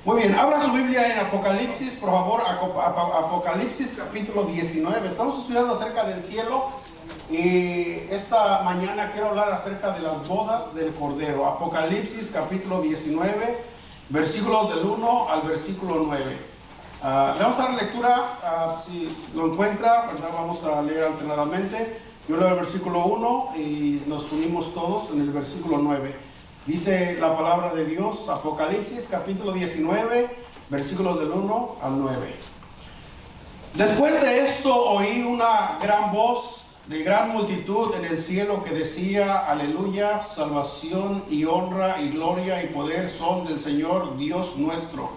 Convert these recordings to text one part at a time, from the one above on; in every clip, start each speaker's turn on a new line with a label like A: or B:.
A: Muy bien, abra su Biblia en Apocalipsis, por favor, Apocalipsis capítulo 19. Estamos estudiando acerca del cielo y esta mañana quiero hablar acerca de las bodas del Cordero. Apocalipsis capítulo 19, versículos del 1 al versículo 9. Le vamos a dar lectura, si lo encuentra, ¿verdad? Vamos a leer alternadamente. Yo leo el versículo 1 y nos unimos todos en el versículo 9. Dice la palabra de Dios, Apocalipsis capítulo 19, versículos del 1 al 9. Después de esto oí una gran voz de gran multitud en el cielo que decía: Aleluya, salvación y honra y gloria y poder son del Señor Dios nuestro.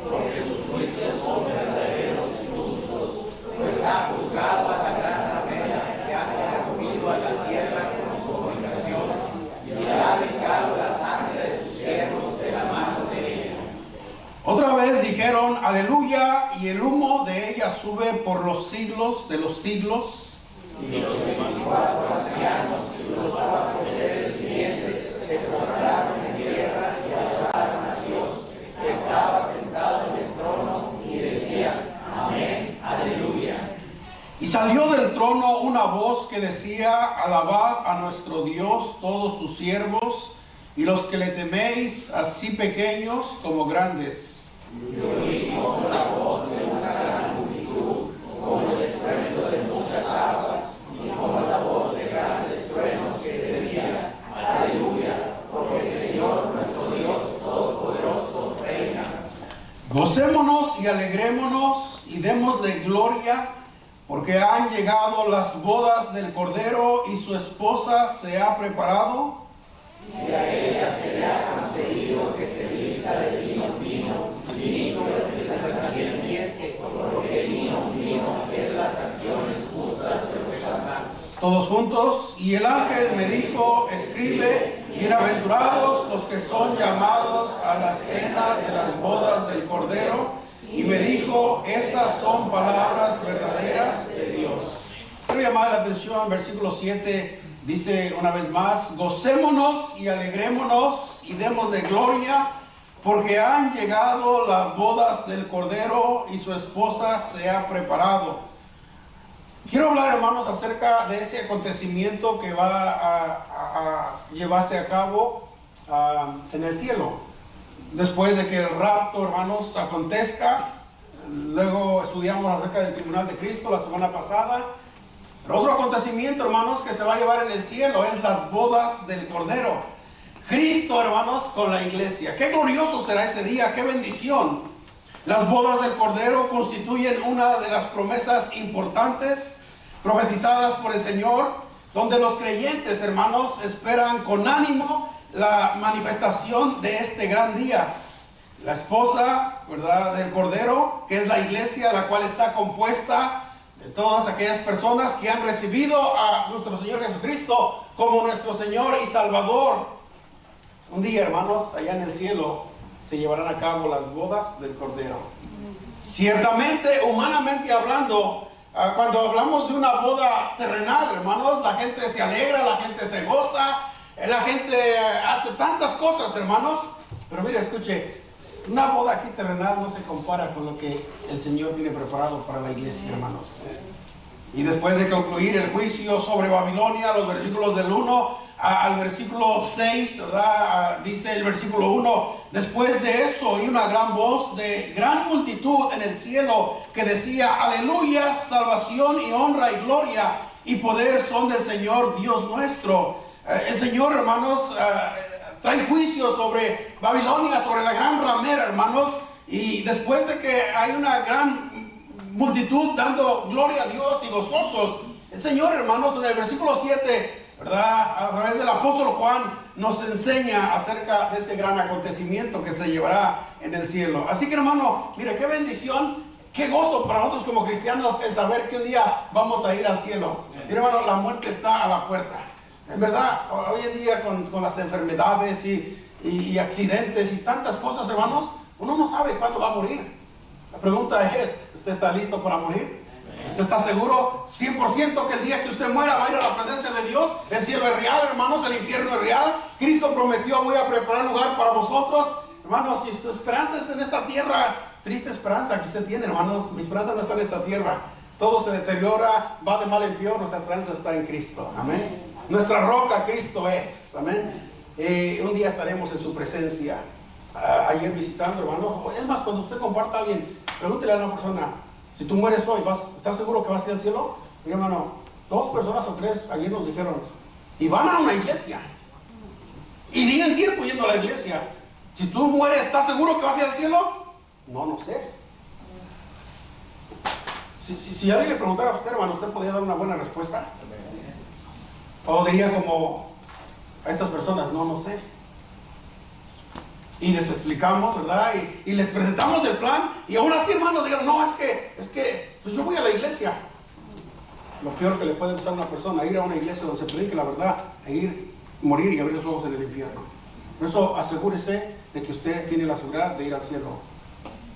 B: Porque sus juicios son verdaderos y justos, pues ha juzgado a la gran ramera que ha comido a la tierra con su fornicación y le ha vengado la sangre de sus siervos de la mano de ella.
A: Otra vez dijeron: Aleluya, y el humo de ella sube por los siglos de los siglos.
B: Y los 24 ancianos y los 4 seres vivientes se postraron en tierra y adoraron a Dios, que estaba sentado en el trono, y decían: Amén, aleluya.
A: Y salió del trono una voz que decía: Alabad a nuestro Dios todos sus siervos, y los que le teméis, así pequeños como grandes.
B: Y oí como la voz de una gran multitud, como el estruendo de muchas aguas, y como la voz de grandes truenos que decían: Aleluya, porque el Señor nuestro Dios Todopoderoso reina.
A: Gocémonos y alegrémonos y démosle gloria, porque han llegado las bodas del Cordero y su esposa se ha preparado.
B: Y a ella se le ha concedido que se vista de vino fino, vino resplandeciente, porque el vino fino es las acciones justas de los santos.
A: Todos juntos. Y el ángel me dijo: escribe: bienaventurados los que son llamados a la cena de las bodas del Cordero. Y me dijo: estas son palabras verdaderas de Dios. Quiero llamar la atención, versículo 7 dice una vez más: gocémonos y alegrémonos y démosle gloria, porque han llegado las bodas del Cordero y su esposa se ha preparado. Quiero hablar, hermanos, acerca de ese acontecimiento que va a llevarse a cabo en el cielo. Después de que el rapto, hermanos, acontezca. Luego estudiamos acerca del tribunal de Cristo la semana pasada. Pero otro acontecimiento, hermanos, que se va a llevar en el cielo es las bodas del Cordero. Cristo, hermanos, con la iglesia. Qué glorioso será ese día, qué bendición. Las bodas del Cordero constituyen una de las promesas importantes profetizadas por el Señor, donde los creyentes, hermanos, esperan con ánimo la manifestación de este gran día. La esposa, ¿verdad?, del Cordero, que es la iglesia, la cual está compuesta de todas aquellas personas que han recibido a nuestro Señor Jesucristo como nuestro Señor y Salvador. Un día, hermanos, allá en el cielo se llevarán a cabo las bodas del Cordero. Ciertamente, humanamente hablando, cuando hablamos de una boda terrenal, hermanos, la gente se alegra, la gente se goza, la gente hace tantas cosas, hermanos. Pero mire, escuche, una boda aquí terrenal no se compara con lo que el Señor tiene preparado para la iglesia, hermanos. Y después de concluir el juicio sobre Babilonia, los versículos del 1 al versículo 6, ¿verdad? Dice el versículo 1: después de esto oí una gran voz de gran multitud en el cielo que decía: Aleluya, salvación y honra y gloria y poder son del Señor Dios nuestro. El Señor, hermanos, trae juicio sobre Babilonia, sobre la gran ramera, hermanos. Y después de que hay una gran multitud dando gloria a Dios y gozosos, el Señor, hermanos, en el versículo 7, ¿verdad?, a través del apóstol Juan, nos enseña acerca de ese gran acontecimiento que se llevará en el cielo. Así que, hermano, mire, qué bendición, qué gozo para nosotros como cristianos el saber que un día vamos a ir al cielo. Mire, hermano, la muerte está a la puerta. En verdad, hoy en día con las enfermedades y accidentes y tantas cosas, hermanos, uno no sabe cuándo va a morir. La pregunta es: ¿usted está listo para morir? ¿Usted está seguro 100% que el día que usted muera va a ir a la presencia de Dios? El cielo es real, hermanos, el infierno es real. Cristo prometió: voy a preparar lugar para vosotros. Hermanos, si tu esperanza es en esta tierra, triste esperanza que usted tiene, hermanos. Mi esperanza no está en esta tierra. Todo se deteriora, va de mal en peor. Nuestra esperanza está en Cristo. Amén. Nuestra roca, Cristo es. Amén. Un día estaremos en su presencia. Ayer visitando, hermano. Es más, cuando usted comparta a alguien, pregúntele a una persona: si tú mueres hoy, ¿estás seguro que vas a ir al cielo? Mira, hermano, 2 personas o 3 ayer nos dijeron, y van a una iglesia. Y tienen tiempo yendo a la iglesia. Si tú mueres, ¿estás seguro que vas a ir al cielo? No sé. Si alguien le preguntara a usted, hermano, ¿usted podría dar una buena respuesta? O diría como a estas personas: no sé. Y les explicamos, ¿verdad? Y les presentamos el plan. Y aún así, hermanos, digan: no, es que pues yo voy a la iglesia. Lo peor que le puede pasar a una persona: ir a una iglesia donde se predique la verdad, morir y abrir los ojos en el infierno. Por eso asegúrese de que usted tiene la seguridad de ir al cielo.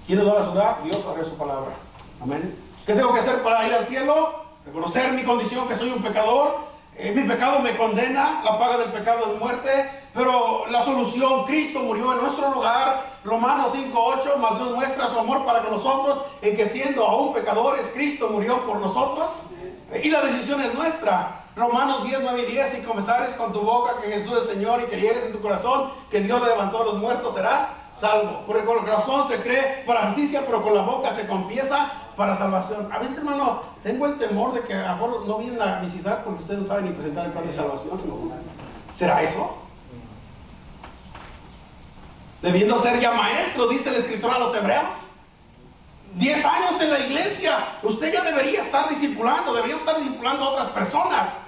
A: ¿Quién nos da la seguridad? Dios, haré su palabra. Amén. ¿Qué tengo que hacer para ir al cielo? Reconocer mi condición, que soy un pecador. Mi pecado me condena, la paga del pecado es muerte, pero la solución: Cristo murió en nuestro lugar. Romanos 5:8, mas Dios muestra su amor para con nosotros, en que siendo aún pecadores, Cristo murió por nosotros. Y la decisión es nuestra. Romanos 10:9-10, si confesares con tu boca que Jesús es el Señor y creyeres en tu corazón que Dios le levantó a los muertos, serás salvo. Porque con el corazón se cree para justicia, pero con la boca se confiesa para salvación. A veces, hermano, tengo el temor de que a lo mejor no vienen a visitar porque ustedes no saben ni presentar el plan de salvación. ¿Será eso? Debiendo ser ya maestro, dice el escritor a los Hebreos. 10 años en la iglesia, usted ya debería estar discipulando a otras personas.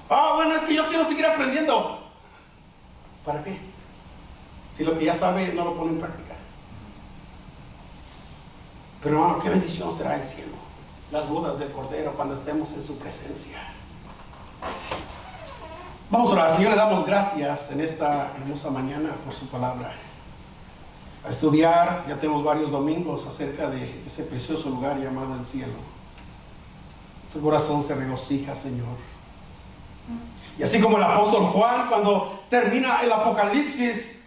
A: Bueno, es que yo quiero seguir aprendiendo. ¿Para qué? Si lo que ya sabe no lo pone en práctica. Pero hermano, qué bendición será el cielo, las bodas del Cordero, cuando estemos en su presencia. Vamos a orar. Señor, le damos gracias en esta hermosa mañana por su palabra. A estudiar, ya tenemos varios domingos acerca de ese precioso lugar llamado el cielo. Tu corazón se regocija, Señor. Y así como el apóstol Juan, cuando termina el Apocalipsis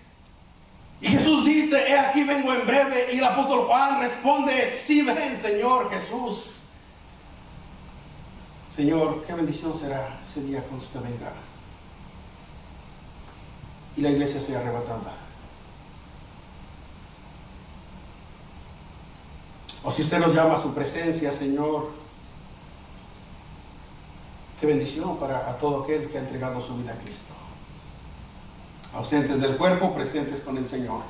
A: y Jesús dice: he aquí vengo en breve, y el apóstol Juan responde: sí, ven, Señor Jesús. Señor, qué bendición será ese día cuando usted venga y la iglesia sea arrebatada. O si usted nos llama a su presencia, Señor, qué bendición para a todo aquel que ha entregado su vida a Cristo. Ausentes del cuerpo, presentes con el Señor.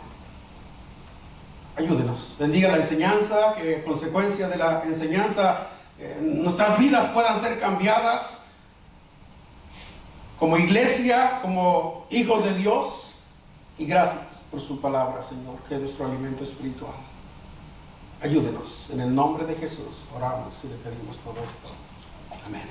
A: Ayúdenos. Bendiga la enseñanza, que a consecuencia de la enseñanza nuestras vidas puedan ser cambiadas como iglesia, como hijos de Dios. Y gracias por su palabra, Señor, que es nuestro alimento espiritual. Ayúdenos. En el nombre de Jesús oramos y le pedimos todo esto. Amén.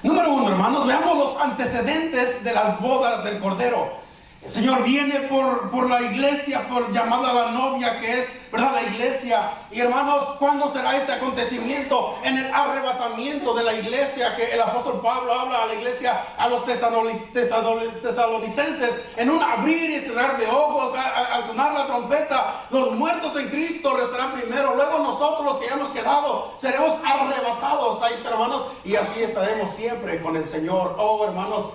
A: Número 1, hermanos, veamos los antecedentes de las bodas del Cordero. El Señor viene por la iglesia, por llamada a la novia, que es, ¿verdad?, la iglesia. Y hermanos, ¿cuándo será ese acontecimiento? En el arrebatamiento de la iglesia, que el apóstol Pablo habla a la iglesia, a los tesalonicenses, en un abrir y cerrar de ojos, al sonar la trompeta. Los muertos en Cristo restarán primero, luego nosotros, los que hayamos quedado, seremos arrebatados. Ahí está, hermanos, y así estaremos siempre con el Señor. Oh, hermanos,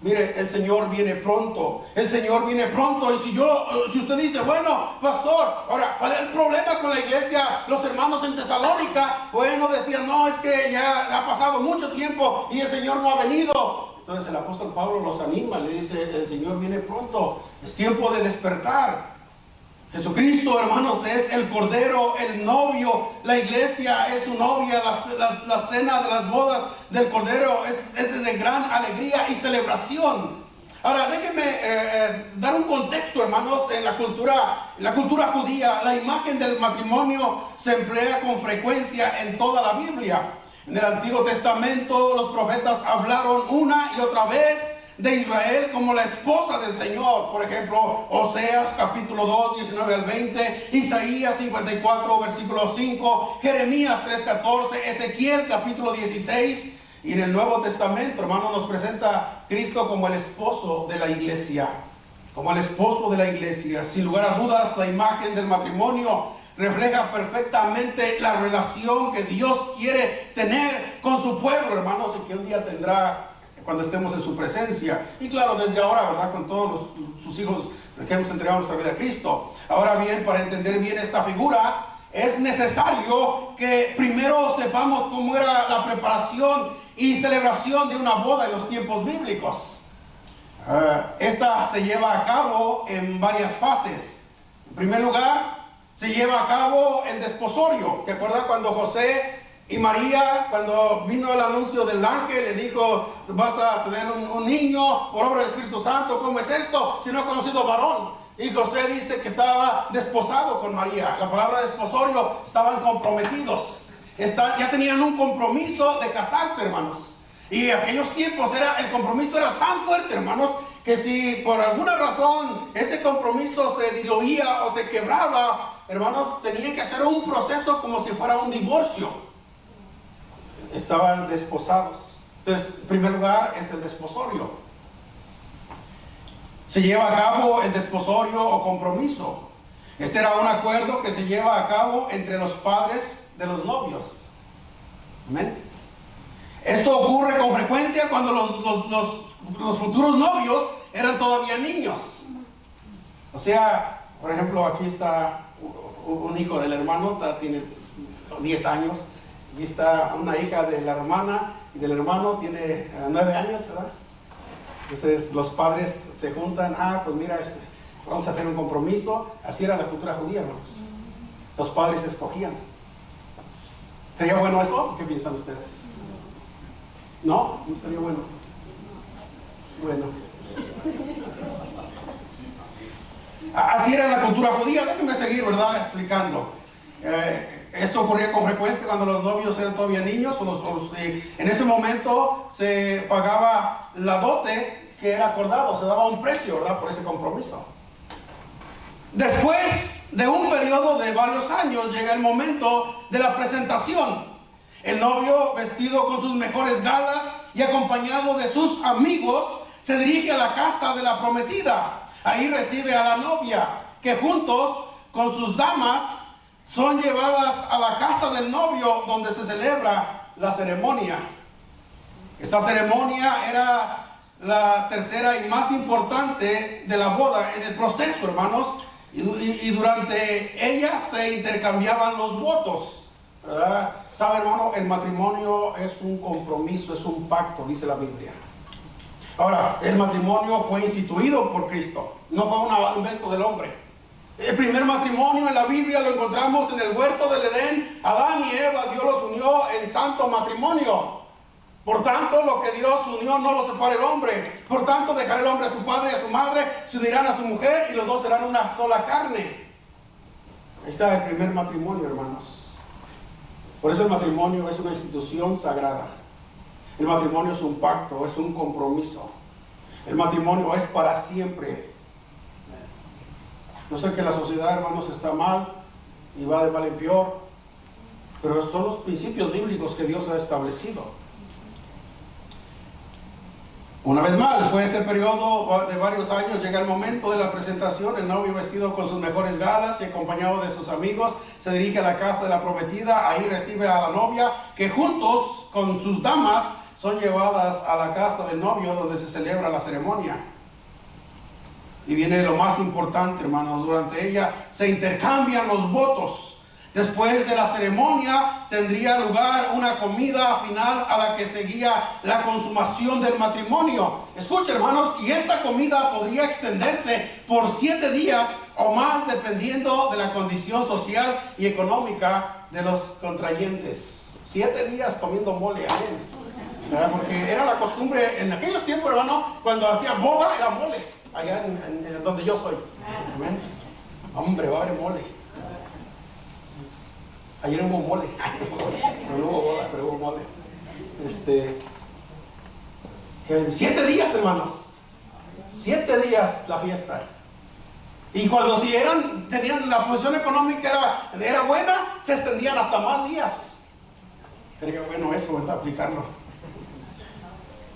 A: mire, el Señor viene pronto. El Señor viene pronto. Y si usted dice: bueno, pastor, ahora, ¿cuál es el problema con la iglesia? Los hermanos en Tesalónica, bueno, decían: no, es que ya ha pasado mucho tiempo y el Señor no ha venido. Entonces el apóstol Pablo los anima, le dice: el Señor viene pronto, es tiempo de despertar. Jesucristo, hermanos, es el Cordero, el novio. La iglesia es su novia. La cena de las bodas del Cordero es de gran alegría y celebración. Ahora, déjenme dar un contexto, hermanos. En la cultura judía, la imagen del matrimonio se emplea con frecuencia en toda la Biblia. En el Antiguo Testamento, los profetas hablaron una y otra vez de Israel como la esposa del Señor. Por ejemplo, Oseas capítulo 2, 19 al 20, Isaías 54, versículo 5, Jeremías 3:14, Ezequiel capítulo 16. Y en el Nuevo Testamento, hermano, nos presenta a Cristo como el esposo de la iglesia. como el esposo de la iglesia. Sin lugar a dudas, la imagen del matrimonio refleja perfectamente la relación que Dios quiere tener con su pueblo, hermanos, y que un día tendrá cuando estemos en su presencia. Y claro, desde ahora, ¿verdad? Con todos sus hijos que hemos entregado nuestra vida a Cristo. Ahora bien, para entender bien esta figura, es necesario que primero sepamos cómo era la preparación y celebración de una boda en los tiempos bíblicos. Esta se lleva a cabo en varias fases. En primer lugar, se lleva a cabo el desposorio. ¿Te acuerdas cuando José y María, cuando vino el anuncio del ángel, le dijo: vas a tener un niño por obra del Espíritu Santo? ¿Cómo es esto si no he conocido varón? Y José dice que estaba desposado con María. La palabra desposorio, estaban comprometidos. Ya tenían un compromiso de casarse, hermanos. Y en aquellos tiempos el compromiso era tan fuerte, hermanos, que si por alguna razón ese compromiso se diluía o se quebraba, hermanos, tenían que hacer un proceso como si fuera un divorcio. Estaban desposados. Entonces, en primer lugar es el desposorio. Se lleva a cabo el desposorio o compromiso. Este era un acuerdo que se lleva a cabo entre los padres de los novios. Amén. Esto ocurre con frecuencia cuando los futuros novios eran todavía niños. O sea, por ejemplo, aquí está un hijo del hermano, tiene 10 años. Aquí está una hija de la hermana y del hermano, tiene 9 años, ¿verdad? Entonces los padres se juntan: pues mira, vamos a hacer un compromiso. Así era la cultura judía, hermanos. Los padres escogían. ¿Sería bueno eso? ¿Qué piensan ustedes? ¿No? ¿No sería bueno? Bueno. Así era la cultura judía. Déjenme seguir, ¿verdad? Explicando. Esto ocurría con frecuencia cuando los novios eran todavía niños. En ese momento se pagaba la dote que era acordado. Se daba un precio, ¿verdad? Por ese compromiso. Después de un periodo de varios años, llega el momento de la presentación. El novio, vestido con sus mejores galas y acompañado de sus amigos, se dirige a la casa de la prometida. Ahí recibe a la novia, que juntos con sus damas son llevadas a la casa del novio, donde se celebra la ceremonia. Esta ceremonia era la tercera y más importante de la boda en el proceso, hermanos, y durante ella se intercambiaban los votos, ¿verdad? ¿Sabe, hermano? El matrimonio es un compromiso, es un pacto, dice la Biblia. Ahora, el matrimonio fue instituido por Cristo, no fue un invento del hombre. El primer matrimonio en la Biblia lo encontramos en el huerto del Edén. Adán y Eva, Dios los unió en santo matrimonio. Por tanto, lo que Dios unió no lo separa el hombre. Por tanto, dejará el hombre a su padre y a su madre, se unirán a su mujer y los dos serán una sola carne. Ahí está el primer matrimonio, hermanos. Por eso el matrimonio es una institución sagrada. El matrimonio es un pacto, es un compromiso. El matrimonio es para siempre. Yo sé que la sociedad, hermanos, está mal y va de mal en peor, pero son los principios bíblicos que Dios ha establecido. Una vez más, después de este periodo de varios años, llega el momento de la presentación. El novio, vestido con sus mejores galas y acompañado de sus amigos, se dirige a la casa de la prometida. Ahí recibe a la novia, que juntos con sus damas son llevadas a la casa del novio, donde se celebra la ceremonia. Y viene lo más importante, hermanos. Durante ella se intercambian los votos. Después de la ceremonia tendría lugar una comida final a la que seguía la consumación del matrimonio. Escuchen, hermanos, y esta comida podría extenderse por 7 días o más, dependiendo de la condición social y económica de los contrayentes. 7 días comiendo mole, amén. ¿Verdad? Porque era la costumbre en aquellos tiempos, hermano, cuando hacía boda era mole, allá en donde yo soy. Amén. Hombre, va a haber mole. Ayer hubo mole, pero no hubo boda, pero hubo mole. 7 días, hermanos. 7 días la fiesta. Y cuando tenían la posición económica era buena, se extendían hasta más días. Sería bueno eso, ¿verdad? Aplicarlo.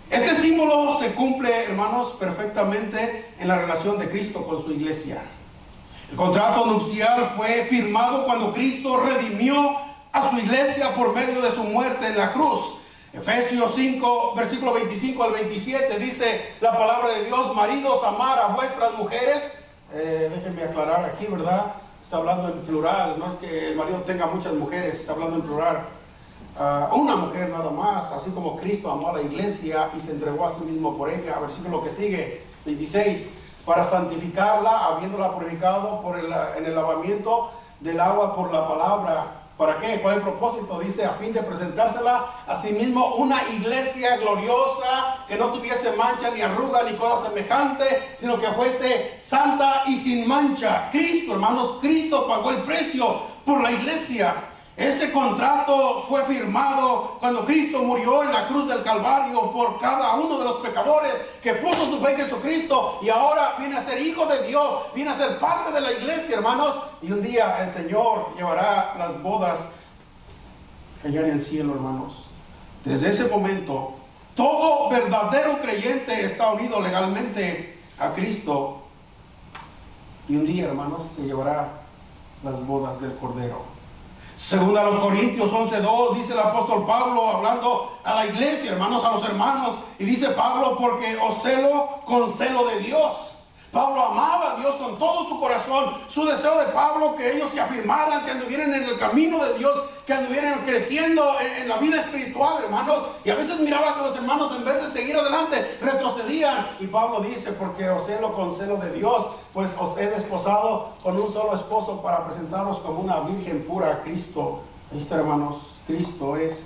A: Este símbolo se cumple, hermanos, perfectamente en la relación de Cristo con su iglesia. El contrato nupcial fue firmado cuando Cristo redimió a su iglesia por medio de su muerte en la cruz. Efesios 5, versículo 25 al 27, dice la palabra de Dios: maridos, amar a vuestras mujeres. Déjenme aclarar aquí, ¿verdad? Está hablando en plural, no es que el marido tenga muchas mujeres, está hablando en plural. Una mujer nada más, así como Cristo amó a la iglesia y se entregó a sí mismo por ella. Versículo que sigue, 26, para santificarla, habiéndola purificado en el lavamiento del agua por la palabra. ¿Para qué? ¿Cuál es el propósito? Dice, a fin de presentársela a sí mismo una iglesia gloriosa, que no tuviese mancha, ni arruga, ni cosa semejante, sino que fuese santa y sin mancha. Cristo, hermanos, Cristo pagó el precio por la iglesia. Ese contrato fue firmado cuando Cristo murió en la cruz del Calvario por cada uno de los pecadores que puso su fe en Jesucristo, y ahora viene a ser hijo de Dios, viene a ser parte de la iglesia, hermanos. Y un día el Señor llevará las bodas allá en el cielo, hermanos. Desde ese momento, todo verdadero creyente está unido legalmente a Cristo, y un día, hermanos, se llevará las bodas del Cordero. Según a los Corintios 11:2, dice el apóstol Pablo, hablando a la iglesia, hermanos, a los hermanos, y dice Pablo: porque os celo con celo de Dios. Pablo amaba a Dios con todo su corazón. Su deseo de Pablo, que ellos se afirmaran, que anduvieran en el camino de Dios, que anduvieran creciendo en la vida espiritual, hermanos. Y a veces miraba que los hermanos, en vez de seguir adelante, retrocedían. Y Pablo dice: porque os celo con celo de Dios, pues os he desposado con un solo esposo, para presentaros como una virgen pura a Cristo. Ahí está, hermanos, Cristo es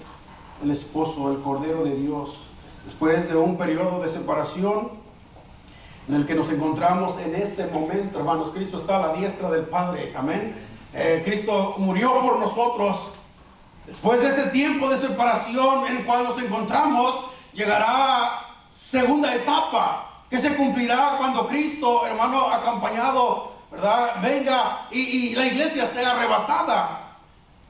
A: el esposo, el Cordero de Dios. Después de un periodo de separación en el que nos encontramos en este momento, hermanos, Cristo está a la diestra del Padre, amén. Cristo murió por nosotros. Después de ese tiempo de separación en el cual nos encontramos, llegará segunda etapa, que se cumplirá cuando Cristo, hermano, acompañado, ¿verdad?, venga y la iglesia sea arrebatada.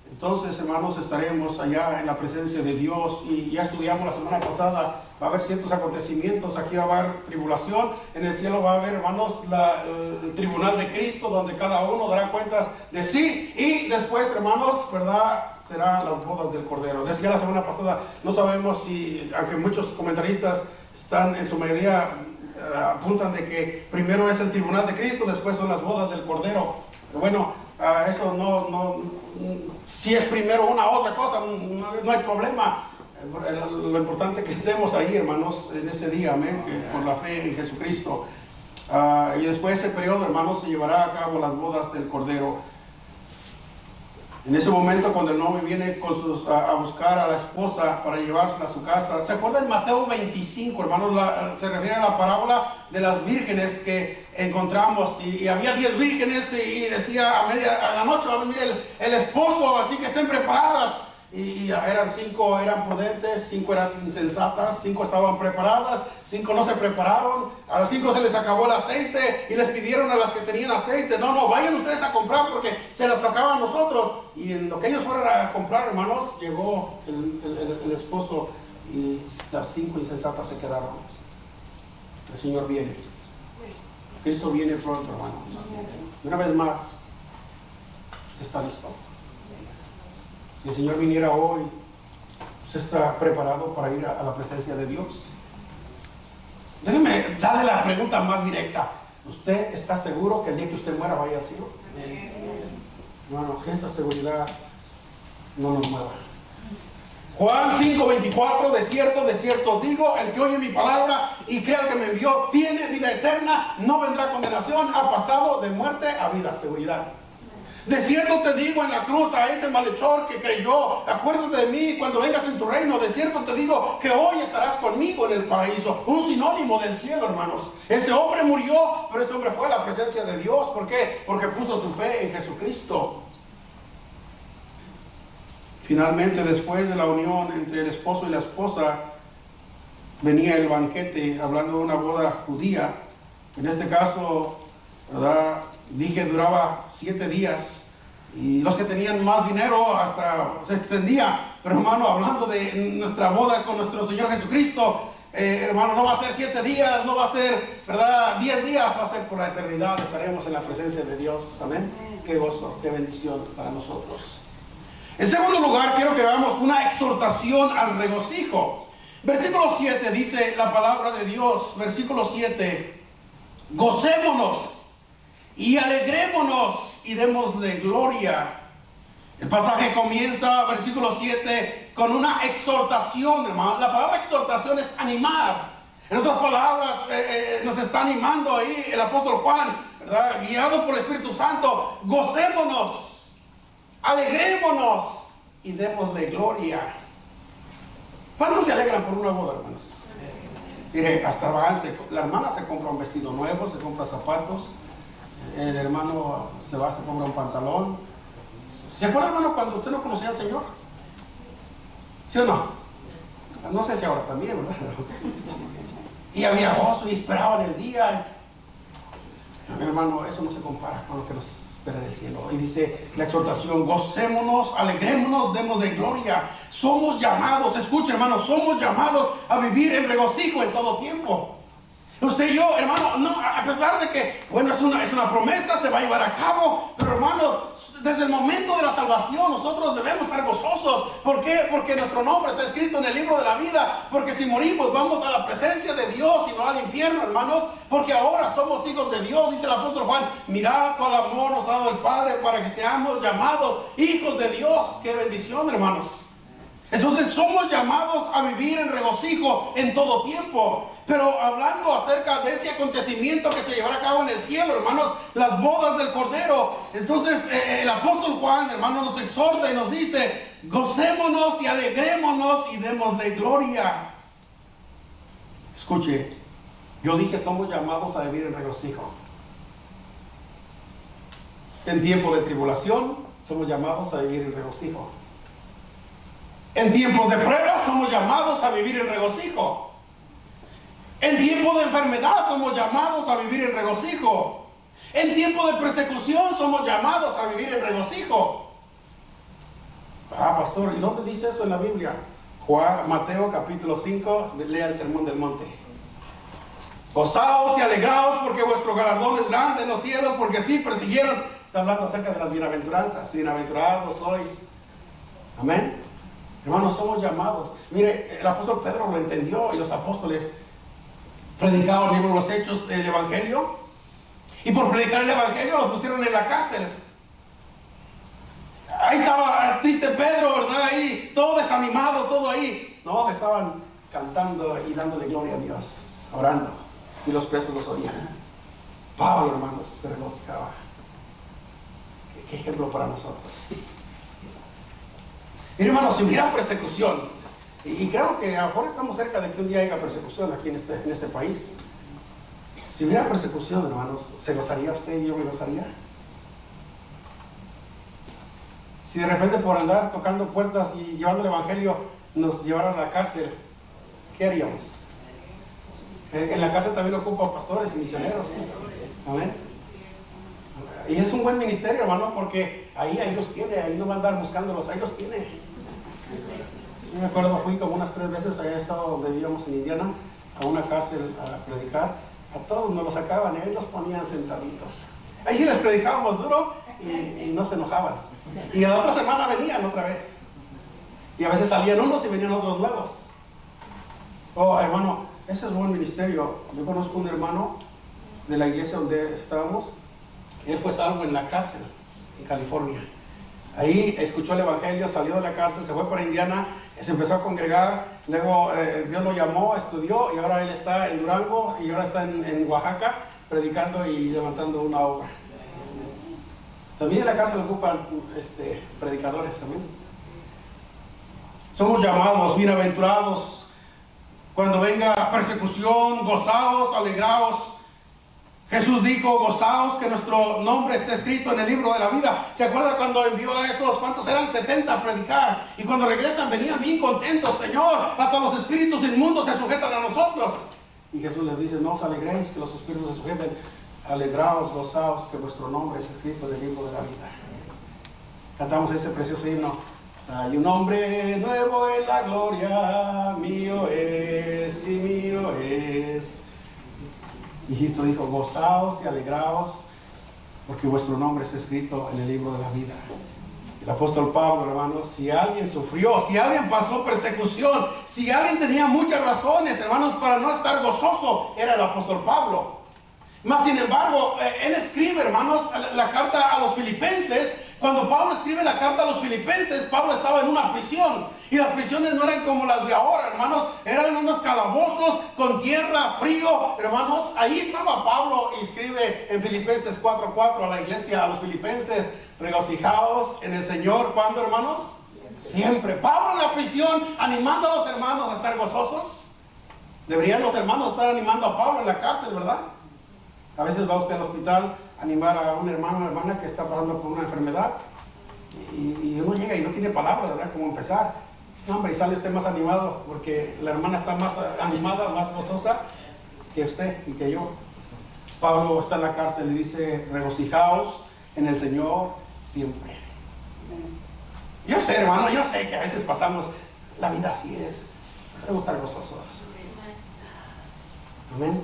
A: Entonces, hermanos, estaremos allá en la presencia de Dios, y ya estudiamos la semana pasada. Va a haber ciertos acontecimientos. Aquí va a haber tribulación. En el cielo va a haber, hermanos, el tribunal de Cristo, donde cada uno dará cuentas de sí. Y después, hermanos, ¿verdad?, serán las bodas del Cordero. Decía la semana pasada, no sabemos si, aunque muchos comentaristas están en su mayoría apuntan de que primero es el tribunal de Cristo, después son las bodas del Cordero. Pero bueno, eso no, si es primero una u otra cosa, no hay problema. Lo importante es que estemos ahí, hermanos, en ese día, amén, que por la fe en Jesucristo. Y después de ese periodo, hermanos, se llevará a cabo las bodas del Cordero. En ese momento, cuando el novio viene a buscar a la esposa para llevársela a su casa. ¿Se acuerdan? Mateo 25, hermanos, se refiere a la parábola de las vírgenes que encontramos. Y había 10 vírgenes, y decía a la noche va a venir el esposo, así que estén preparadas. Y eran 5 eran prudentes, 5 eran insensatas, 5 estaban preparadas, 5 no se prepararon. A las 5 se les acabó el aceite y les pidieron a las que tenían aceite: no, vayan ustedes a comprar porque se las acaban nosotros. Y en lo que ellos fueron a comprar, hermanos, llegó el esposo, y las 5 insensatas se quedaron. El Señor viene. Cristo viene pronto, hermanos. Y una vez más, ¿usted está listo? Si el Señor viniera hoy, ¿usted está preparado para ir a la presencia de Dios? Déjeme darle la pregunta más directa. ¿Usted está seguro que el día que usted muera va a ir al cielo? Bueno, que esa seguridad no nos mueva. Juan 5:24, de cierto os digo, el que oye mi palabra y crea al que me envió, tiene vida eterna, no vendrá condenación, ha pasado de muerte a vida, seguridad. De cierto te digo, en la cruz, a ese malhechor que creyó: acuérdate de mí cuando vengas en tu reino. De cierto te digo que hoy estarás conmigo en el paraíso. Un sinónimo del cielo, hermanos. Ese hombre murió, pero ese hombre fue a la presencia de Dios. ¿Por qué? Porque puso su fe en Jesucristo. Finalmente, después de la unión entre el esposo y la esposa, venía el banquete, hablando de una boda judía, que en este caso, ¿verdad?, dije, duraba 7 días, y los que tenían más dinero hasta se extendía. Pero, hermano, hablando de nuestra boda con nuestro Señor Jesucristo, hermano, no va a ser 7 días, no va a ser, ¿verdad?, 10 días, va a ser por la eternidad. Estaremos en la presencia de Dios. Amén. Qué gozo, qué bendición para nosotros. En segundo lugar, quiero que veamos una exhortación al regocijo. Versículo 7 dice la palabra de Dios, versículo 7: gocémonos y alegrémonos y démosle gloria. El pasaje comienza, versículo 7, con una exhortación, hermano. La palabra exhortación es animar. En otras palabras, nos está animando ahí el apóstol Juan, ¿verdad?, guiado por el Espíritu Santo. Gocémonos, alegrémonos y démosle gloria. ¿Cuántos se alegran por una boda, hermanos? Mire, hasta la hermana se compra un vestido nuevo, se compra zapatos, el hermano se compra un pantalón. ¿Se acuerda, hermano, cuando usted no conocía al Señor? ¿Sí o no? No sé si ahora también, ¿verdad? Y había gozo y esperaban el día. Mi hermano, eso no se compara con lo que nos espera en el cielo. Y dice la exhortación: gocémonos, alegrémonos, demos de gloria. Somos llamados, escuche, hermano, somos llamados a vivir en regocijo en todo tiempo. Usted y yo, hermano, no, a pesar de que, bueno, es una promesa, se va a llevar a cabo, pero hermanos, desde el momento de la salvación nosotros debemos estar gozosos. ¿Por qué? Porque nuestro nombre está escrito en el libro de la vida. Porque si morimos vamos a la presencia de Dios y no al infierno, hermanos. Porque ahora somos hijos de Dios. Dice el apóstol Juan: mirad cuál amor nos ha dado el Padre para que seamos llamados hijos de Dios. ¡Qué bendición, hermanos! Entonces somos llamados a vivir en regocijo en todo tiempo. Pero hablando acerca de ese acontecimiento que se llevará a cabo en el cielo, hermanos, las bodas del Cordero. Entonces el apóstol Juan, hermanos, nos exhorta y nos dice: gocémonos y alegrémonos y démosle gloria. Escuche, yo dije somos llamados a vivir en regocijo. En tiempo de tribulación somos llamados a vivir en regocijo. En tiempos de prueba somos llamados a vivir en regocijo. En tiempo de enfermedad somos llamados a vivir en regocijo. En tiempo de persecución somos llamados a vivir en regocijo. Ah, pastor, ¿y dónde dice eso en la Biblia? Mateo capítulo 5, lea el Sermón del Monte. Gozaos y alegraos porque vuestro galardón es grande en los cielos, porque así persiguieron. Está hablando acerca de las bienaventuranzas. Bienaventurados sois. Amén. Hermanos, somos llamados. Mire, el apóstol Pedro lo entendió y los apóstoles predicaron el libro de los Hechos, el Evangelio. Y por predicar el Evangelio los pusieron en la cárcel. Ahí estaba triste Pedro, ¿verdad? Ahí, todo desanimado, todo ahí. No, estaban cantando y dándole gloria a Dios, orando. Y los presos los oían. Pablo, hermanos, se regocijaba. ¿Qué ejemplo para nosotros? Mire, hermanos, si hubiera persecución, y creo que a lo mejor estamos cerca de que un día haya persecución aquí en este país. Si hubiera persecución, hermanos, ¿se gozaría usted y yo me gozaría? Si de repente por andar tocando puertas y llevando el Evangelio nos llevaran a la cárcel, ¿qué haríamos? En la cárcel también ocupan pastores y misioneros. Amén. Y es un buen ministerio, hermano, porque ahí los tiene, ahí no va a andar buscándolos, ahí los tiene. Yo me acuerdo, fui como unas 3 veces allá estado donde vivíamos en Indiana, a una cárcel a predicar. A todos nos los sacaban y ahí los ponían sentaditos. Ahí sí les predicábamos duro y no se enojaban. Y a la otra semana venían otra vez. Y a veces salían unos y venían otros nuevos. Oh, hermano, ese es buen ministerio. Yo conozco un hermano de la iglesia donde estábamos. Él fue salvo en la cárcel, en California. Ahí escuchó el Evangelio, salió de la cárcel, se fue para Indiana, se empezó a congregar. Luego Dios lo llamó, estudió y ahora él está en Durango y ahora está en Oaxaca predicando y levantando una obra. También en la cárcel ocupan predicadores también. Somos llamados, bienaventurados. Cuando venga persecución, gozaos, alegraos. Jesús dijo: gozaos que nuestro nombre está escrito en el libro de la vida. ¿Se acuerda cuando envió a esos, cuántos eran? 70 a predicar? Y cuando regresan venían bien contentos. Señor, hasta los espíritus inmundos se sujetan a nosotros. Y Jesús les dice: no os alegréis que los espíritus se sujeten. Alegraos, gozaos que vuestro nombre es escrito en el libro de la vida. Cantamos ese precioso himno:
C: Hay un hombre nuevo en la gloria, mío es y mío es. Y Cristo dijo, gozaos y alegraos, porque vuestro nombre es escrito en el libro de la vida. El apóstol Pablo, hermanos, si alguien sufrió, si alguien pasó persecución, si alguien tenía muchas razones, hermanos, para no estar gozoso, era el apóstol Pablo. Mas, sin embargo, él escribe, hermanos, la carta a los filipenses. Cuando Pablo escribe la carta a los filipenses, Pablo estaba en una prisión. Y las prisiones no eran como las de ahora, hermanos. Eran unos calabozos con tierra, frío, hermanos. Ahí estaba Pablo y escribe en Filipenses 4:4 a la iglesia, a los filipenses: regocijaos en el Señor. ¿Cuándo, hermanos? Siempre. Pablo en la prisión animando a los hermanos a estar gozosos. Deberían los hermanos estar animando a Pablo en la cárcel, ¿verdad? A veces va usted al hospital a animar a un hermano o una hermana que está pasando por una enfermedad y uno llega y no tiene palabras, ¿verdad? Cómo empezar. No, hombre, y sale usted más animado porque la hermana está más animada, más gozosa que usted y que yo. Pablo está en la cárcel y dice: regocijaos en el Señor siempre. Yo sé, hermano, yo sé que a veces pasamos la vida así es. Debemos estar gozosos. Amén.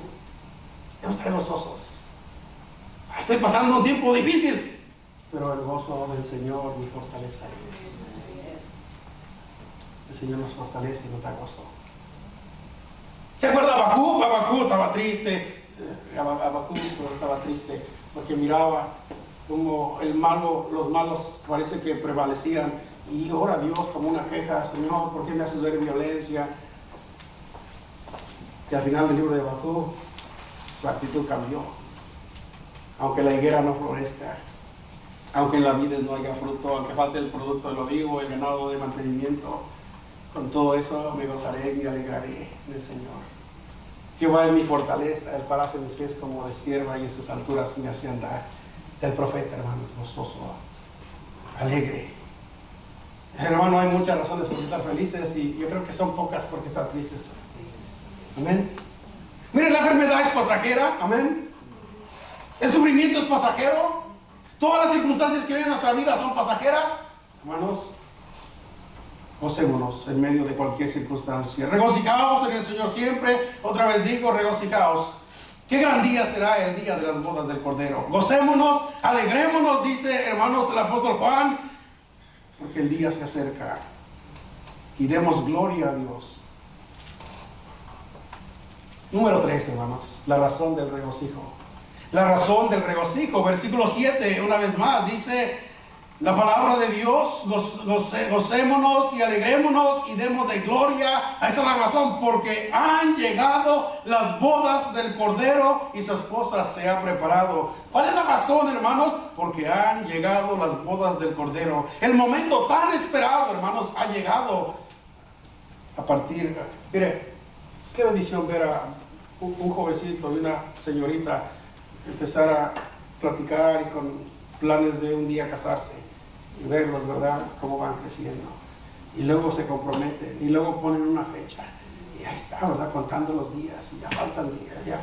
C: Debemos estar gozosos. Estoy pasando un tiempo difícil, pero el gozo del Señor mi fortaleza es. El Señor nos fortalece y nos da gozo. ¿Se acuerda Habacuc? Habacuc estaba triste. Habacuc estaba triste porque miraba como los malos parece que prevalecían, y ora a Dios como una queja: Señor, ¿por qué me haces ver violencia? Y al final del libro de Habacuc, su actitud cambió. Aunque la higuera no florezca, aunque en la vides no haya fruto, aunque falte el producto del olivo, el ganado de mantenimiento, con todo eso me gozaré y me alegraré en el Señor. Jehová es mi fortaleza, Él parase mis pies como de sierva y en sus alturas me hace andar. Es el profeta, hermanos, gozoso, alegre. Hermano, hay muchas razones por estar felices y yo creo que son pocas por qué estar tristes. Amén. Miren, la enfermedad es pasajera, amén. El sufrimiento es pasajero. Todas las circunstancias que hay en nuestra vida son pasajeras. Hermanos, gocémonos en medio de cualquier circunstancia. Regocijaos en el Señor siempre. Otra vez digo, regocijaos. Qué gran día será el día de las bodas del Cordero. Gocémonos, alegrémonos, dice, hermanos, el apóstol Juan, porque el día se acerca. Y demos gloria a Dios. Número 3, hermanos, la razón del regocijo. La razón del regocijo, versículo 7, una vez más, dice la palabra de Dios: gocémonos y alegrémonos y demos de gloria. Esa es la razón, porque han llegado las bodas del Cordero y su esposa se ha preparado. ¿Cuál es la razón, hermanos? Porque han llegado las bodas del Cordero. El momento tan esperado, hermanos, ha llegado a partir. Mire, qué bendición ver a un jovencito y una señorita empezar a platicar y con planes de un día casarse y verlos, ¿verdad?, cómo van creciendo, y luego se comprometen y luego ponen una fecha y ahí está, ¿verdad?, contando los días, y ya faltan días,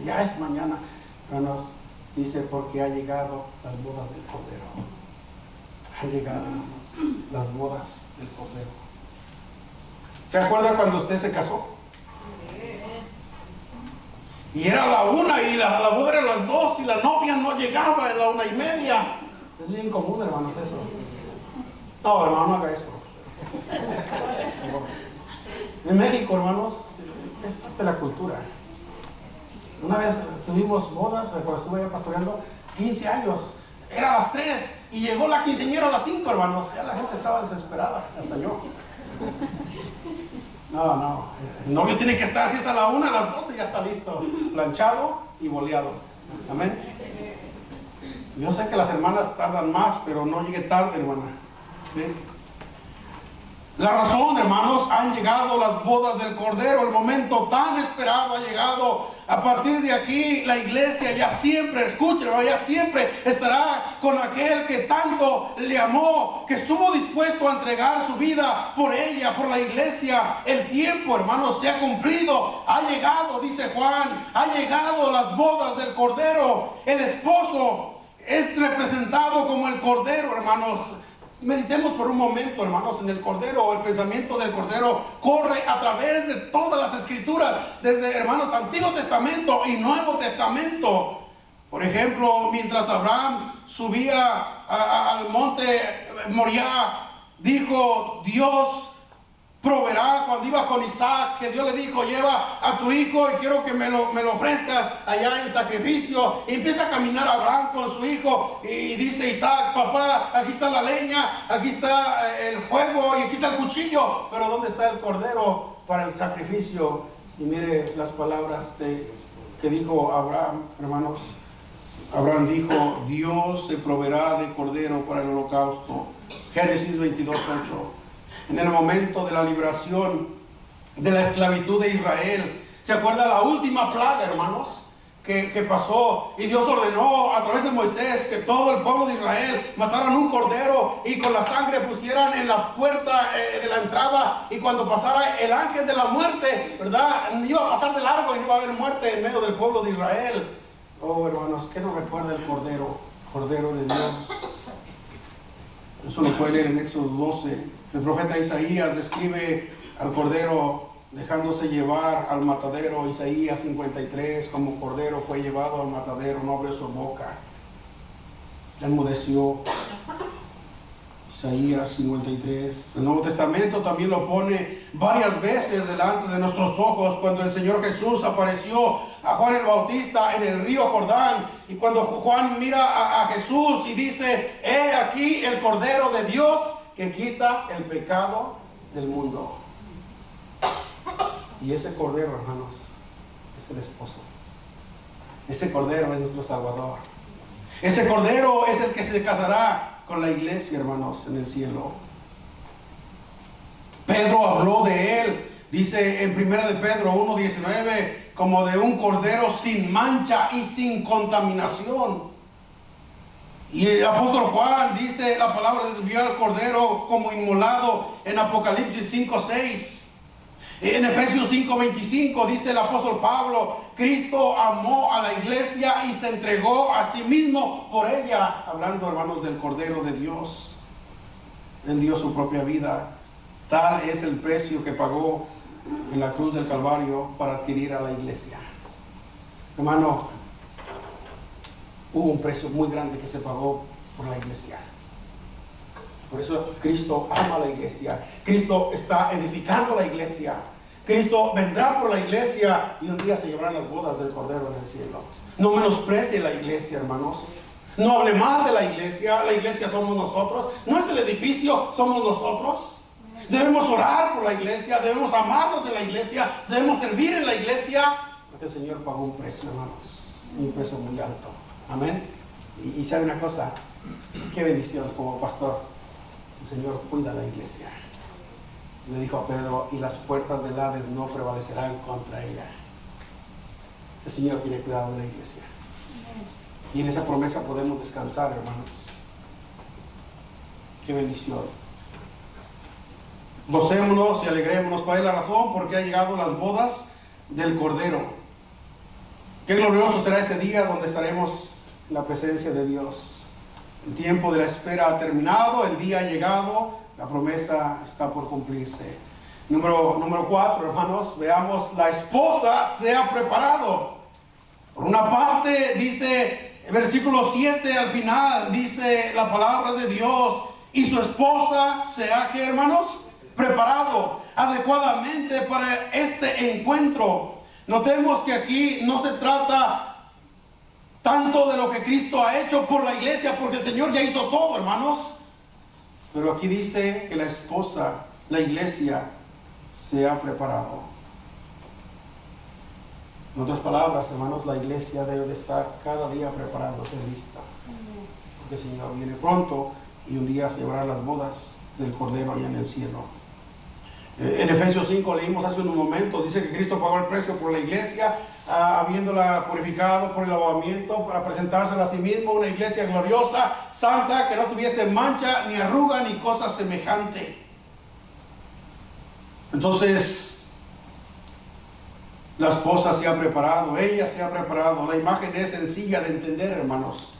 C: ya es mañana. Hermanos, dice: porque ha llegado las bodas del Cordero. Han llegado, hermanos, las bodas del Cordero. ¿Se acuerda cuando usted se casó? Y era la 1 y la boda era a las 2 y la novia no llegaba a la 1:30. Es bien común, hermanos, eso. No, hermano, no haga eso. En México, hermanos, es parte de la cultura. Una vez tuvimos bodas, cuando estuve allá pastoreando, 15 años. Era a las 3 y llegó la quinceañera a las 5, hermanos. Ya la gente estaba desesperada, hasta yo. No, el novio tiene que estar, si es a la 1, a las 12 ya está listo, planchado y boleado. Amén. Yo sé que las hermanas tardan más, pero no llegue tarde, hermana. ¿Sí? La razón, hermanos, han llegado las bodas del Cordero. El momento tan esperado ha llegado. A partir de aquí, la iglesia ya siempre, escúchelo, ya siempre estará con aquel que tanto le amó, que estuvo dispuesto a entregar su vida por ella, por la iglesia. El tiempo, hermanos, se ha cumplido. Ha llegado, dice Juan, ha llegado las bodas del Cordero. El esposo es representado como el Cordero, hermanos. meditemos por un momento, hermanos, en el Cordero. El pensamiento del Cordero corre a través de todas las Escrituras, desde, hermanos, Antiguo Testamento y Nuevo Testamento. Por ejemplo, mientras Abraham subía al monte Moriah, dijo: Dios proveerá. Cuando iba con Isaac, que Dios le dijo: lleva a tu hijo y quiero que me lo ofrezcas allá en sacrificio. Y empieza a caminar Abraham con su hijo y dice Isaac: papá, aquí está la leña, aquí está el fuego y aquí está el cuchillo, pero ¿dónde está el cordero para el sacrificio? Y mire las palabras que dijo Abraham, hermanos. Abraham dijo: Dios se proveerá de cordero para el holocausto. Génesis 22:8. En el momento de la liberación de la esclavitud de Israel, ¿se acuerda la última plaga, hermanos, que pasó? Y Dios ordenó a través de Moisés que todo el pueblo de Israel mataran un cordero y con la sangre pusieran en la puerta de la entrada, y cuando pasara el ángel de la muerte, ¿verdad?, iba a pasar de largo y no iba a haber muerte en medio del pueblo de Israel. Oh, hermanos, ¿qué nos recuerda el Cordero de Dios? Eso lo puede leer en Éxodo 12. El profeta Isaías describe al Cordero dejándose llevar al matadero. Isaías 53, como cordero fue llevado al matadero, no abrió su boca, enmudeció. Isaías 53. El Nuevo Testamento también lo pone varias veces delante de nuestros ojos, cuando el Señor Jesús apareció a Juan el Bautista en el río Jordán, y cuando Juan mira a Jesús y dice: he aquí el Cordero de Dios que quita el pecado del mundo. Y ese Cordero, hermanos, es el esposo. Ese Cordero es nuestro Salvador. Ese Cordero es el que se casará con la iglesia, hermanos, en el cielo. Pedro habló de él, dice en 1 de Pedro 1:19, como de un cordero sin mancha y sin contaminación. Y el apóstol Juan dice la palabra de Dios: vio al cordero como inmolado en Apocalipsis 5:6. En Efesios 5:25 dice el apóstol Pablo: Cristo amó a la iglesia y se entregó a sí mismo por ella. Hablando, hermanos, del Cordero de Dios. Él dio su propia vida. Tal es el precio que pagó en la cruz del Calvario para adquirir a la iglesia. Hermano, hubo un precio muy grande que se pagó por la iglesia. Por eso Cristo ama a la iglesia. Cristo está edificando la iglesia. Cristo vendrá por la iglesia y un día se llevarán las bodas del Cordero en el cielo. No menosprecie la iglesia, hermanos. No hable mal de la iglesia. La iglesia somos nosotros. No es el edificio, somos nosotros. Debemos orar por la iglesia. Debemos amarnos en la iglesia. Debemos servir en la iglesia. Porque el Señor pagó un precio, hermanos. Un precio muy alto. Amén. Y sabe una cosa. Qué bendición como pastor. El Señor cuida la iglesia. Le dijo a Pedro: y las puertas del Hades no prevalecerán contra ella. El Señor tiene cuidado de la iglesia. Y en esa promesa podemos descansar, hermanos. Qué bendición. Gocémonos y alegrémonos. ¿Cuál es la razón? Porque ha llegado las bodas del Cordero. Qué glorioso será ese día donde estaremos en la presencia de Dios. El tiempo de la espera ha terminado, el día ha llegado, la promesa está por cumplirse. Número 4, hermanos, veamos: la esposa se ha preparado. Por una parte dice, versículo 7 al final, dice la palabra de Dios: y su esposa se ha, ¿qué, hermanos?, preparado adecuadamente para este encuentro. Notemos que aquí no se trata tanto de lo que Cristo ha hecho por la iglesia, porque el Señor ya hizo todo, hermanos. Pero aquí dice que la esposa, la iglesia, se ha preparado. En otras palabras, hermanos, la iglesia debe de estar cada día preparándose, lista. Porque el Señor viene pronto y un día se llevará las bodas del Cordero allá en el cielo. En Efesios 5 leímos hace unos momentos, dice que Cristo pagó el precio por la iglesia, habiéndola purificado por el lavamiento, para presentársela a sí mismo, una iglesia gloriosa, santa, que no tuviese mancha, ni arruga, ni cosa semejante. Entonces, la esposa se ha preparado, ella se ha preparado. La imagen es sencilla de entender, hermanos.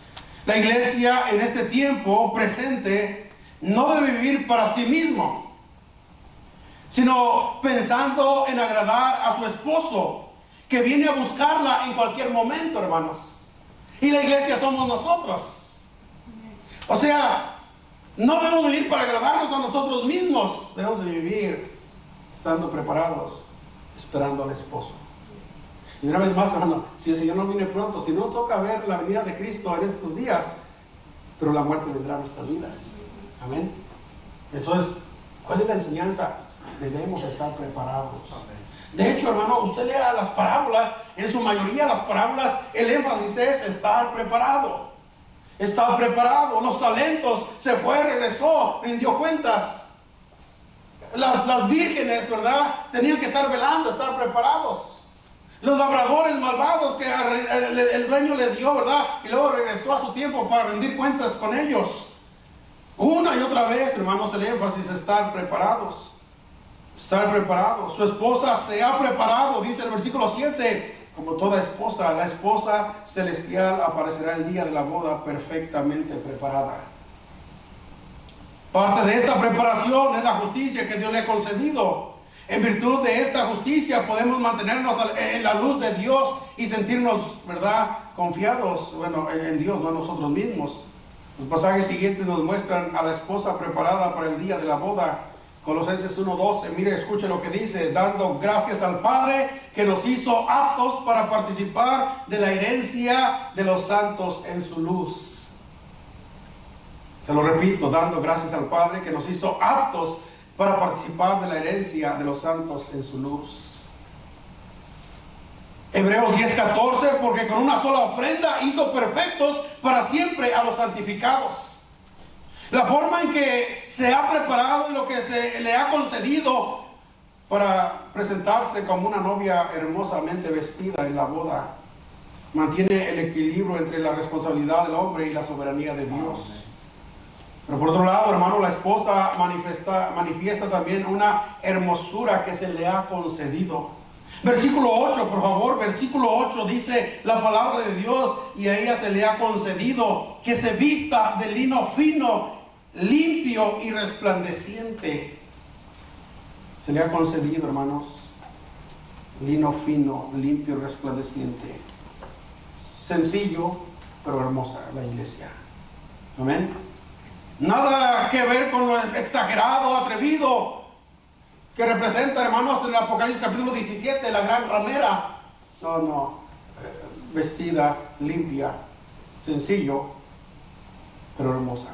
C: La iglesia en este tiempo presente no debe vivir para sí mismo, sino pensando en agradar a su esposo, que viene a buscarla en cualquier momento, hermanos. Y la iglesia somos nosotros. O sea, no debemos vivir para agradarnos a nosotros mismos. Debemos de vivir estando preparados, esperando al esposo. Y una vez más, hermano, si el Señor no viene pronto, si no nos toca ver la venida de Cristo en estos días, pero la muerte vendrá a nuestras vidas. Amén. Entonces, ¿cuál es la enseñanza? Debemos estar preparados. De hecho, hermano, usted lea las parábolas, en su mayoría las parábolas, el énfasis es estar preparado. Estar preparado. Los talentos, se fue, regresó, rindió cuentas. Las vírgenes, ¿verdad? Tenían que estar velando, estar preparados. Los labradores malvados que el dueño le dio, ¿verdad? Y luego regresó a su tiempo para rendir cuentas con ellos. Una y otra vez, hermanos, el énfasis es estar preparados. Estar preparados. Su esposa se ha preparado, dice el versículo 7. Como toda esposa, la esposa celestial aparecerá el día de la boda perfectamente preparada. Parte de esta preparación es la justicia que Dios le ha concedido. En virtud de esta justicia podemos mantenernos en la luz de Dios y sentirnos, ¿verdad?, confiados, bueno, en Dios, no en nosotros mismos. Los pasajes siguientes nos muestran a la esposa preparada para el día de la boda. Colosenses 1:12, mire, escuche lo que dice: dando gracias al Padre que nos hizo aptos para participar de la herencia de los santos en su luz. Te lo repito, dando gracias al Padre que nos hizo aptos para participar de la herencia de los santos en su luz. Hebreos 10:14, porque con una sola ofrenda hizo perfectos para siempre a los santificados. La forma en que se ha preparado y lo que se le ha concedido para presentarse como una novia hermosamente vestida en la boda, mantiene el equilibrio entre la responsabilidad del hombre y la soberanía de Dios. Pero por otro lado, hermano, la esposa manifiesta también una hermosura que se le ha concedido. Versículo 8, por favor, versículo 8 dice la palabra de Dios: y a ella se le ha concedido que se vista de lino fino, limpio y resplandeciente. Se le ha concedido, hermanos, lino fino, limpio y resplandeciente. Sencillo, pero hermosa la iglesia. Amén. Nada que ver con lo exagerado, atrevido que representa, hermanos, en el Apocalipsis capítulo 17, la gran ramera. No, vestida, limpia, sencillo, pero hermosa.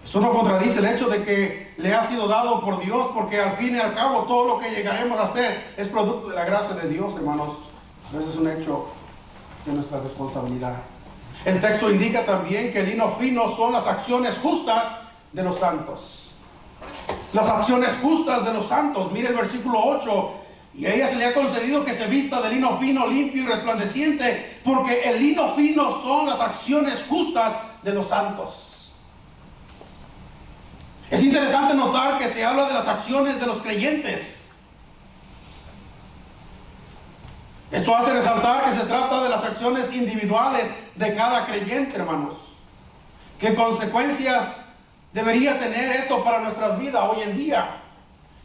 C: Eso no contradice el hecho de que le ha sido dado por Dios, porque al fin y al cabo todo lo que llegaremos a hacer es producto de la gracia de Dios, hermanos. Eso es un hecho de nuestra responsabilidad. El texto indica también que el lino fino son las acciones justas de los santos. Las acciones justas de los santos. Mire el versículo 8. Y a ella se le ha concedido que se vista de lino fino, limpio y resplandeciente, porque el lino fino son las acciones justas de los santos. Es interesante notar que se habla de las acciones de los creyentes. Esto hace resaltar que se trata de las acciones individuales de cada creyente, hermanos. ¿Qué consecuencias debería tener esto para nuestras vidas hoy en día?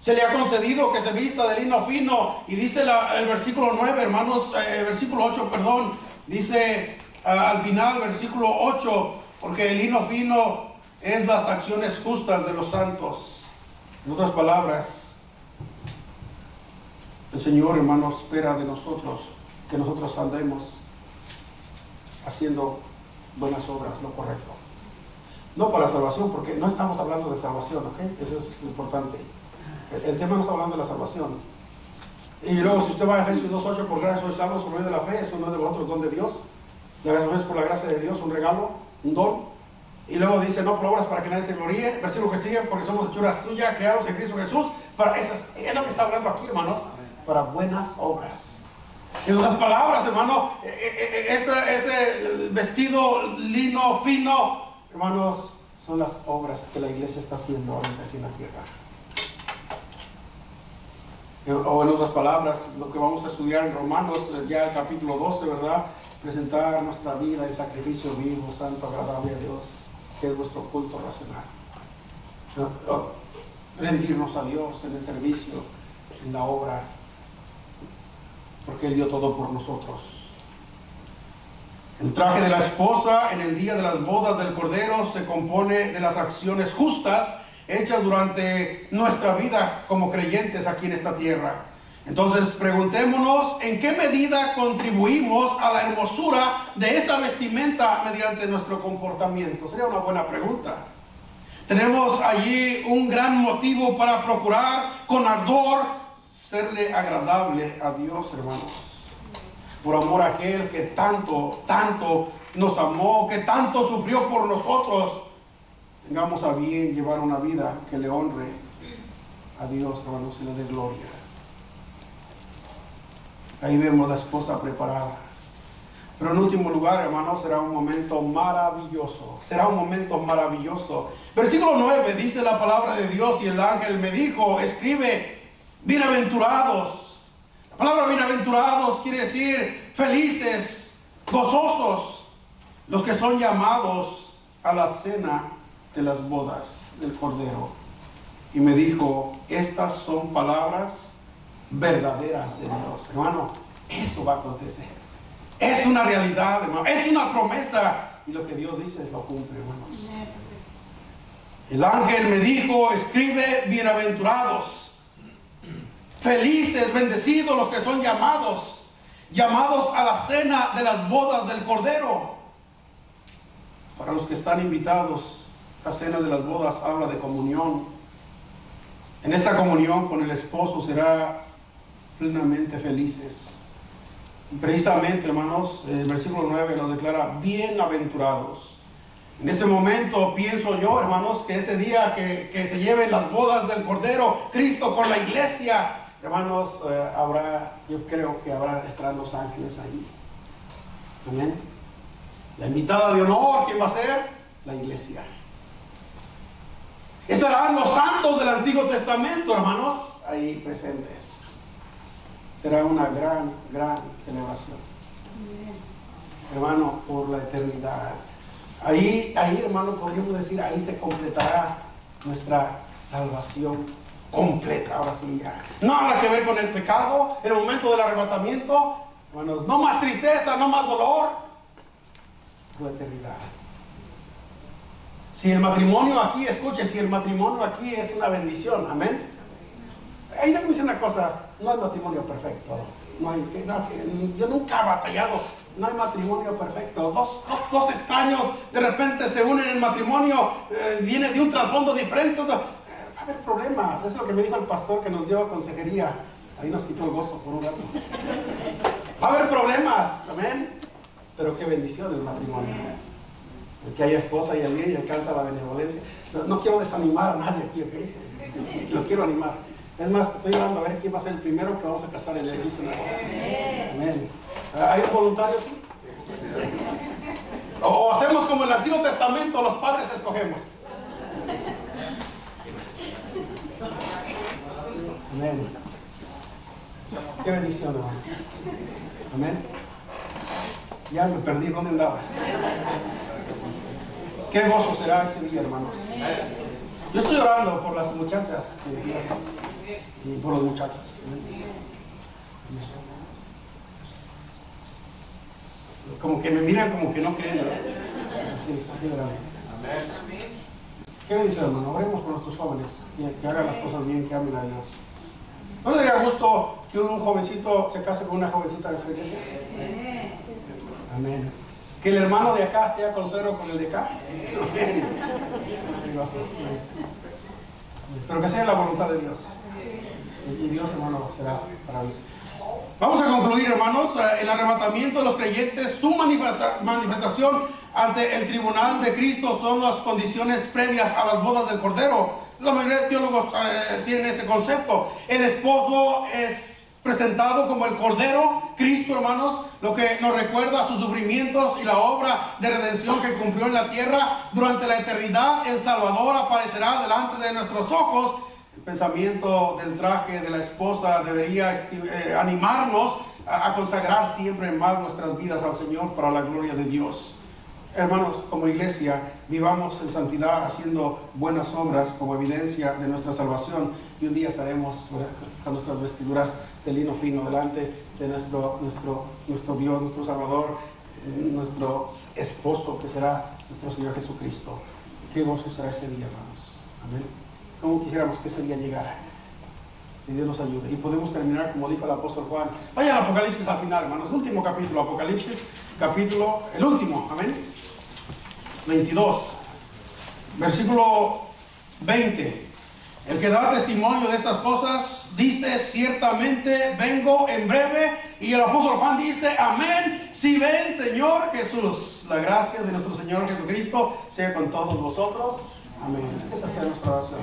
C: Se le ha concedido que se vista de lino fino, y dice el versículo 9, hermanos, versículo 8, perdón, dice al final, versículo 8, porque el lino fino es las acciones justas de los santos. En otras palabras, el Señor, hermanos, espera de nosotros que nosotros andemos haciendo buenas obras, lo correcto. No para salvación, porque no estamos hablando de salvación, ¿ok? Eso es importante. El tema no está hablando de la salvación. Y luego, si usted va a Efesios 2:8, por gracia sois salvos por medio de la fe, eso no es de vosotros, don de Dios. La gracia es por la gracia de Dios, un regalo, un don. Y luego dice, no por obras para que nadie se gloríe. Versículo que sigue, porque somos hechura suya, creados en Cristo Jesús. Para esas, es lo que está hablando aquí, hermanos, para buenas obras. En otras palabras, hermano, ese vestido lino fino, hermanos, son las obras que la iglesia está haciendo ahorita aquí en la tierra. O en otras palabras, lo que vamos a estudiar en Romanos, ya el capítulo 12, ¿verdad? Presentar nuestra vida en sacrificio vivo, santo, agradable a Dios, que es vuestro culto racional. Rendirnos a Dios en el servicio, en la obra, porque Él dio todo por nosotros. El traje de la esposa en el día de las bodas del Cordero se compone de las acciones justas hechas durante nuestra vida como creyentes aquí en esta tierra. Entonces preguntémonos en qué medida contribuimos a la hermosura de esa vestimenta mediante nuestro comportamiento. Sería una buena pregunta. Tenemos allí un gran motivo para procurar con ardor serle agradable a Dios, hermanos. Por amor a aquel que tanto nos amó, que tanto sufrió por nosotros, tengamos a bien llevar una vida que le honre a Dios, hermanos, y le dé gloria. Ahí vemos la esposa preparada. Pero en último lugar, hermanos, será un momento maravilloso. Será un momento maravilloso. Versículo 9 dice la palabra de Dios: y el ángel me dijo, escribe, bienaventurados. La palabra bienaventurados quiere decir felices, gozosos, los que son llamados a la cena de las bodas del Cordero. Y me dijo, estas son palabras verdaderas de Dios. Hermano, eso va a acontecer. Es una realidad, hermano. Es una promesa. Y lo que Dios dice lo cumple, hermanos. El ángel me dijo, escribe, bienaventurados, felices, bendecidos los que son llamados a la cena de las bodas del Cordero. Para los que están invitados, la cena de las bodas habla de comunión. En esta comunión con el esposo será plenamente felices. Y precisamente, hermanos, el versículo 9 nos declara bienaventurados. En ese momento pienso yo, hermanos, que ese día que se lleven las bodas del Cordero, Cristo con la iglesia, hermanos, yo creo que estarán los ángeles ahí. Amén. La invitada de honor, ¿quién va a ser? La iglesia. Estarán los santos del Antiguo Testamento, hermanos, ahí presentes. Será una gran celebración. Hermano, por la eternidad. Ahí, hermano, podríamos decir, ahí se completará nuestra salvación completa. Ahora sí, ya. Nada que ver con el pecado en el momento del arrebatamiento. Hermanos, no más tristeza, no más dolor. Por la eternidad. Si el matrimonio aquí, escuche, si el matrimonio aquí es una bendición, amén. Ahí déjame decir una cosa, no hay matrimonio perfecto. Yo nunca he batallado, no hay matrimonio perfecto. Dos extraños de repente se unen en matrimonio, viene de un trasfondo diferente. Va a haber problemas, eso es lo que me dijo el pastor que nos dio consejería. Ahí nos quitó el gozo por un rato. Va a haber problemas, amén. Pero qué bendición el matrimonio. El que haya esposa y el bien y alcanza la benevolencia. No quiero desanimar a nadie aquí, ¿ok? Lo quiero animar. Es más, estoy orando a ver quién va a ser el primero que vamos a casar en el edificio. Amén. ¿Hay un voluntario aquí? O hacemos como en el Antiguo Testamento, los padres escogemos. Amén. Qué bendición, hermanos. Amén. Ya me perdí, ¿dónde andaba? Qué gozo será ese día, hermanos. Yo estoy orando por las muchachas que Dios, y por los muchachos. Como que me miran como que no creen, ¿verdad? Sí, estoy orando. Amén. Qué bendición, hermano. Oremos por nuestros jóvenes, que hagan las cosas bien, que amen a Dios. ¿No le daría gusto que un jovencito se case con una jovencita de su iglesia? Amén. Que el hermano de acá sea consejero con el de acá. Amén. Pero que sea la voluntad de Dios. Y Dios, hermano, será para mí. Vamos a concluir, hermanos. El arrebatamiento de los creyentes, su manifestación ante el tribunal de Cristo son las condiciones previas a las bodas del Cordero. La mayoría de teólogos tienen ese concepto. El esposo es presentado como el Cordero, Cristo, hermanos, lo que nos recuerda a sus sufrimientos y la obra de redención que cumplió en la tierra. Durante la eternidad, el Salvador aparecerá delante de nuestros ojos. El pensamiento del traje de la esposa debería animarnos a consagrar siempre más nuestras vidas al Señor para la gloria de Dios. Hermanos, como iglesia, vivamos en santidad haciendo buenas obras como evidencia de nuestra salvación, y un día estaremos con nuestras vestiduras de lino fino delante de nuestro Dios, nuestro Salvador, nuestro esposo, que será nuestro Señor Jesucristo. Qué gozo será ese día, hermanos. Amén. Cómo quisiéramos que ese día llegara. Que Dios nos ayude. Y podemos terminar como dijo el apóstol Juan. Vaya al Apocalipsis al final, hermanos. Último capítulo, Apocalipsis, capítulo, el último, amén. 22, versículo 20. El que da testimonio de estas cosas dice: ciertamente vengo en breve. Y el apóstol Juan dice: amén, si ven, Señor Jesús. La gracia de nuestro Señor Jesucristo sea con todos vosotros. Amén. Esa sea nuestra oración.